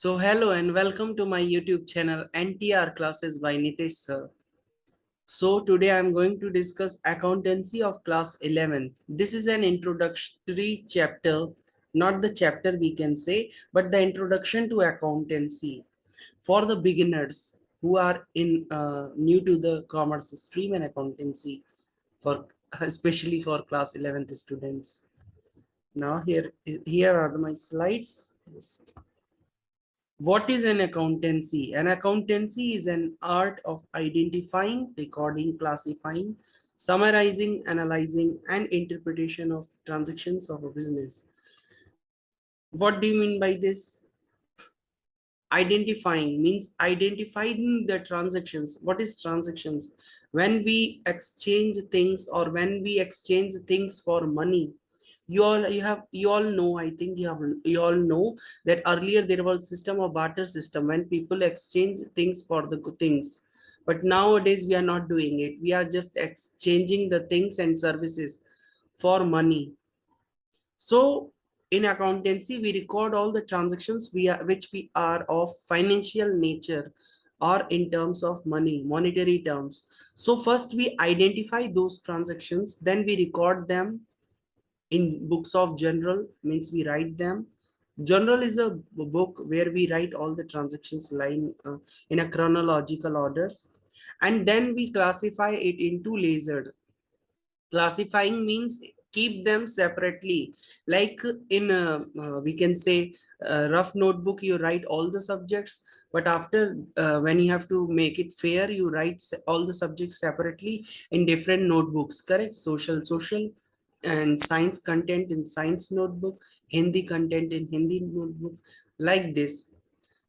So hello and welcome to my YouTube channel NTR classes by NITESH sir. So today I'm going to discuss accountancy of class 11th. This is an introductory chapter, not the chapter we can say, but the introduction to accountancy for the beginners who are in new to the commerce stream and accountancy for especially for class 11th students. Now here are my slides. What is an accountancy? An accountancy is an art of identifying, recording, classifying, summarizing, analyzing, and interpretation of transactions of a business. What do you mean by this? Identifying means identifying the transactions. What is transactions? When we exchange things or when we exchange things for money, you all know, I think you all know that earlier there was system of barter system when people exchange things for the good things, but nowadays we are not doing it. We are just exchanging the things and services for money. So in accountancy we record all the transactions which we are of financial nature or in terms of money, monetary terms. So first we identify those transactions, then we record them in books of journal, means we write them. Journal is a book where we write all the transactions line in a chronological orders, and then we classify it into lasers. Classifying means keep them separately, like in we can say a rough notebook you write all the subjects, but after when you have to make it fair you write all the subjects separately in different notebooks, correct? Social and science content in science notebook, Hindi content in Hindi notebook, like this.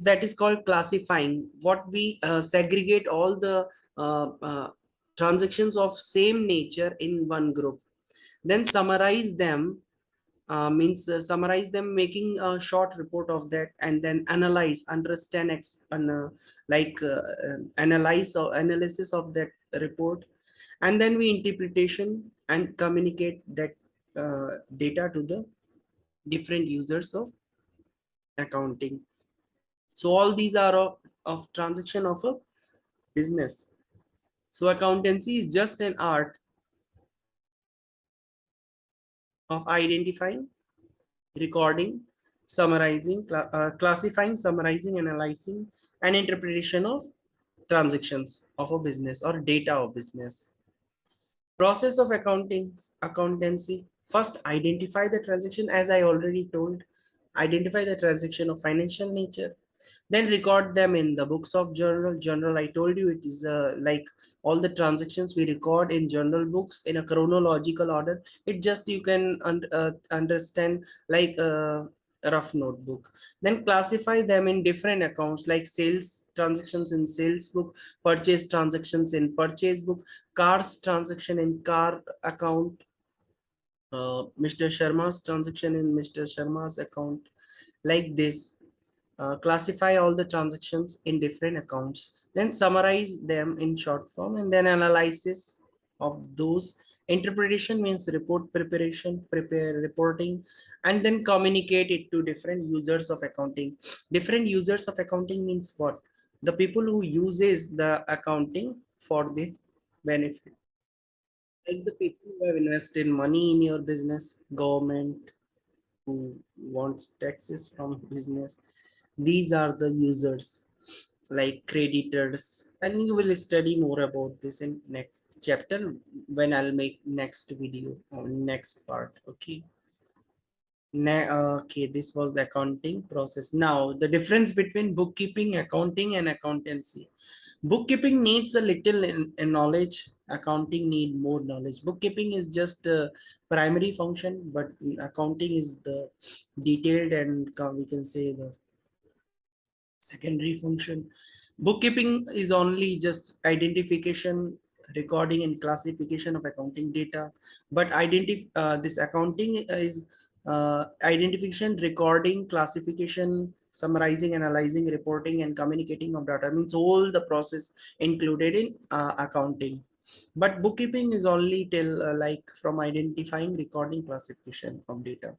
That is called classifying. What we segregate all the transactions of same nature in one group, then summarize them, means summarize them, making a short report of that, and then analyze, understand, analyze or analysis of that report, and then we interpretation and communicate that data to the different users of accounting. So all these are of transaction of a business. So accountancy is just an art of identifying, recording, summarizing, classifying, summarizing, analyzing, and interpretation of transactions of a business or data of business. Process of accountancy. First, identify the transaction, as I already told. Identify the transaction of financial nature, then record them in the books of journal. I told you it is like all the transactions we record in journal books in a chronological order. It just you can understand like a rough notebook. Then classify them in different accounts, like sales transactions in sales book, purchase transactions in purchase book, cars transaction in car account, Mr. Sharma's transaction in Mr. Sharma's account, like this. Classify all the transactions in different accounts, then summarize them in short form, and then analysis of those. Interpretation means report preparation, prepare reporting, and then communicate it to different users of accounting. Different users of accounting means what? The people who uses the accounting for the benefit, like the people who have invested money in your business, government who wants taxes from business. These are the users, like creditors, and you will study more about this in next chapter when I'll make next video on next part. Okay. Okay, this was the accounting process. Now the difference between bookkeeping, accounting, and accountancy. Bookkeeping needs a little in knowledge. Accounting need more knowledge. Bookkeeping is just the primary function, but accounting is the detailed and we can say the secondary function. Bookkeeping is only just identification, recording, and classification of accounting data. But this accounting is identification, recording, classification, summarizing, analyzing, reporting, and communicating of data. Means all the process included in accounting. But bookkeeping is only till like from identifying, recording, classification of data.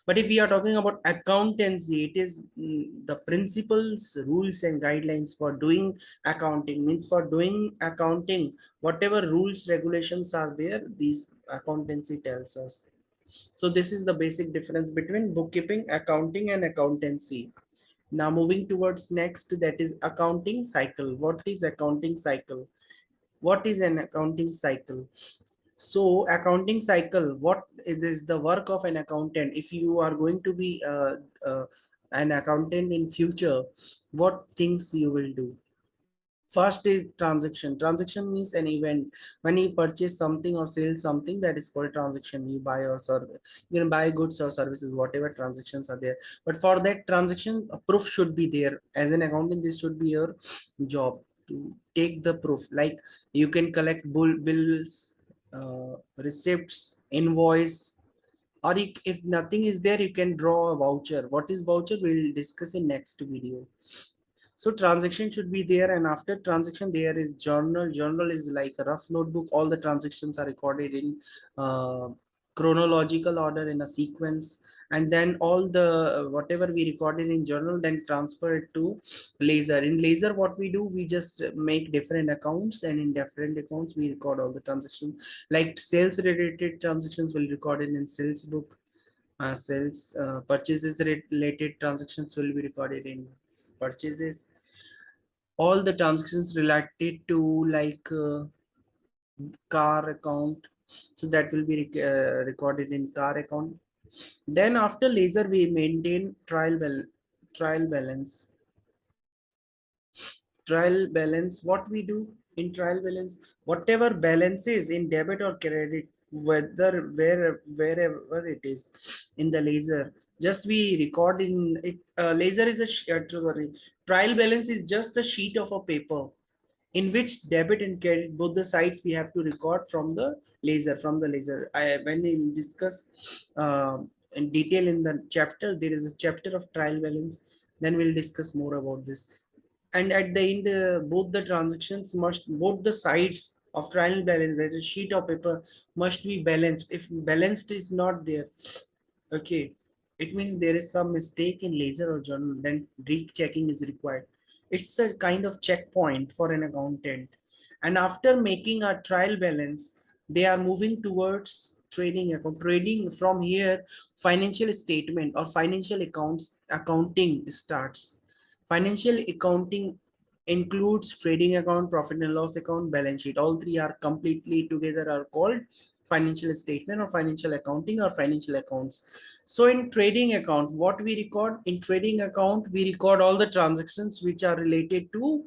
But if we are talking about accountancy, it is the principles, rules, and guidelines for doing accounting. Means for doing accounting, whatever rules, regulations are there, these accountancy tells us. So this is the basic difference between bookkeeping, accounting, and accountancy. Now moving towards next, that is accounting cycle. What is accounting cycle? What is an accounting cycle? So accounting cycle, what is the work of an accountant? If you are going to be uh, an accountant in future, what things you will do? First is transaction. Transaction means an event. When you purchase something or sell something, that is called transaction. You buy or service, you can buy goods or services, whatever transactions are there. But for that transaction, a proof should be there. As an accountant, this should be your job to take the proof. Like you can collect bills, receipts, invoice, or if nothing is there, you can draw a voucher. What is voucher? We'll discuss in next video. So transaction should be there, and after transaction there is journal. Journal is like a rough notebook. All the transactions are recorded in uh, chronological order in a sequence, and then all the whatever we recorded in journal then transfer it to ledger. In ledger, what we do, we just make different accounts, and in different accounts we record all the transactions. Like sales related transactions will recorded in sales book. Sales purchases related transactions will be recorded in purchases. All the transactions related to like car account, so that will be recorded in car account. Then after laser we maintain trial balance. Trial balance, what we do in trial balance, whatever balances in debit or credit, whether wherever it is in the laser, just we record in it. Laser is a sorry, trial balance is just a sheet of a paper in which debit and credit, both the sides we have to record from the laser. When we discuss in detail in the chapter, there is a chapter of trial balance, then we'll discuss more about this. And at the end, both the transactions must, both the sides of trial balance, there's a sheet of paper, must be balanced. If balanced is not there, okay, it means there is some mistake in ledger or journal, then rechecking is required. It's a kind of checkpoint for an accountant. And after making a trial balance, they are moving towards trading account. Trading, from here, financial statement or financial accounts accounting starts. Financial accounting includes trading account, profit and loss account, balance sheet. All three are completely together are called financial statement or financial accounting or financial accounts. So in trading account, what we record in trading account, we record all the transactions which are related to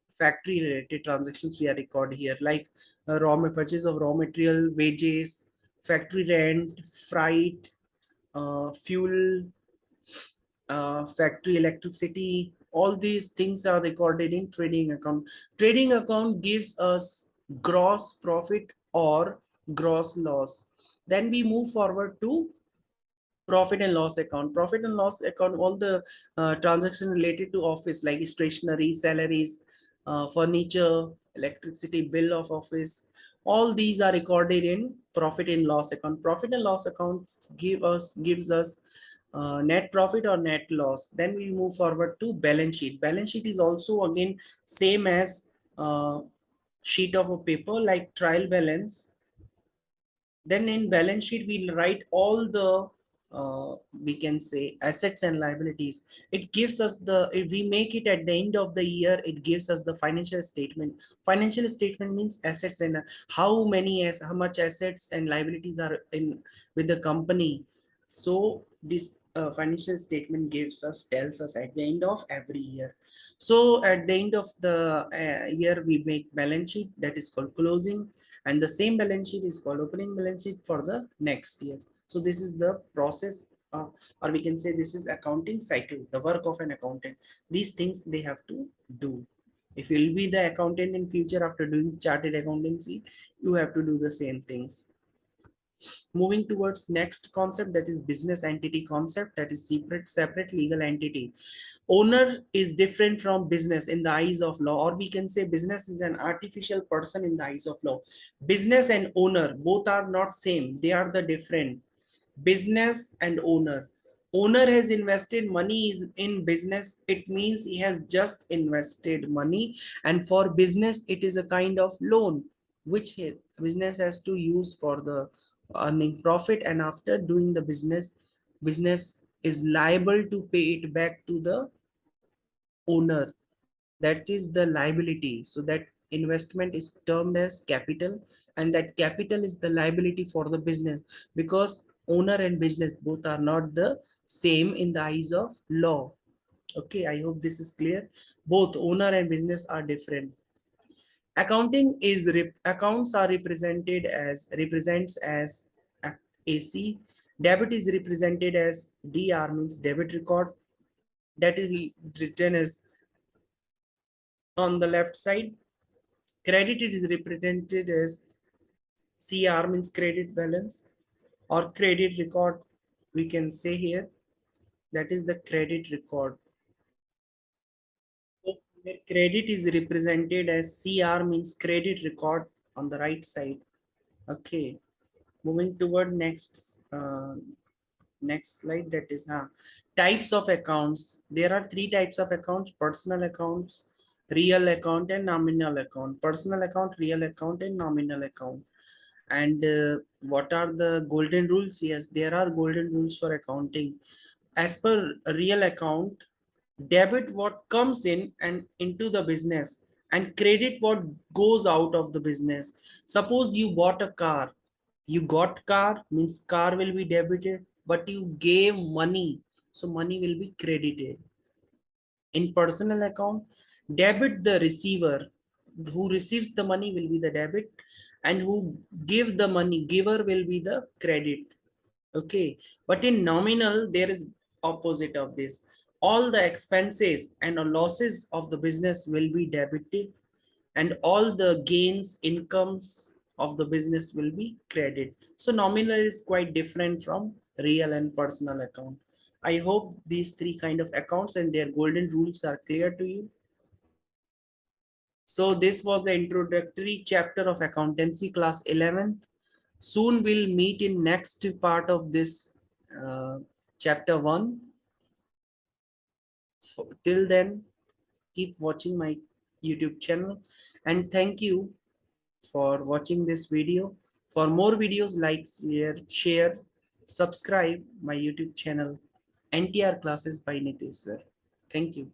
factory related transactions. We are record here, like purchase of raw material, wages, factory rent, freight, fuel, factory electricity. All these things are recorded in trading account. Trading account gives us gross profit or gross loss. Then we move forward to profit and loss account. Profit and loss account, all the transaction related to office, like stationery, salaries, furniture, electricity, bill of office, all these are recorded in profit and loss account. Profit and loss account gives us net profit or net loss. Then we move forward to balance sheet. Balance sheet is also again same as sheet of a paper, like trial balance. Then in balance sheet we'll write all the we can say assets and liabilities. It gives us the, if we make it at the end of the year, it gives us the financial statement. Financial statement means assets and how many, how much assets and liabilities are in with the company. So this financial statement gives us, tells us at the end of every year. So at the end of the year we make balance sheet, that is called closing, and the same balance sheet is called opening balance sheet for the next year. So this is the process of, or we can say this is accounting cycle, the work of an accountant. These things they have to do. If you will be the accountant in future after doing chartered accountancy, you have to do the same things. Moving towards next concept, that is business entity concept, that is separate legal entity. Owner is different from business in the eyes of law, or we can say business is an artificial person in the eyes of law. Business and owner both are not same, they are the different. Business and owner has invested money is in business, it means he has just invested money, and for business it is a kind of loan which business has to use for the earning profit, and after doing the business is liable to pay it back to the owner. That is the liability. So that investment is termed as capital, and that capital is the liability for the business, because owner and business both are not the same in the eyes of law. Okay, I hope this is clear. Both owner and business are different. Accounts are represents as AC. Debit is represented as DR, means debit record, that is written as on the left side. Credit is represented as CR, means credit balance or credit record, we can say here, that is the credit record. So where credit is represented as CR, means credit record on the right side. Okay, moving toward next slide, that is types of accounts. There are three types of accounts: personal accounts, real account, and nominal account. Personal account, real account, and nominal account. And what are the golden rules? Yes, there are golden rules for accounting. As per real account, debit what comes in and into the business, and credit what goes out of the business. Suppose you bought a car, you got car, means car will be debited, but you gave money, so money will be credited. In personal account, debit the receiver, who receives the money will be the debit, and who give the money, giver will be the credit. Okay, but in nominal there is opposite of this. All the expenses and losses of the business will be debited, and all the gains, incomes of the business will be credited. So nominal is quite different from real and personal account. I hope these three kind of accounts and their golden rules are clear to you. So this was the introductory chapter of accountancy class 11th. Soon we'll meet in next part of this chapter 1. So, till then, keep watching my YouTube channel, and thank you for watching this video. For more videos, like, share, subscribe my YouTube channel, NTR classes by Nitesh sir. Thank you.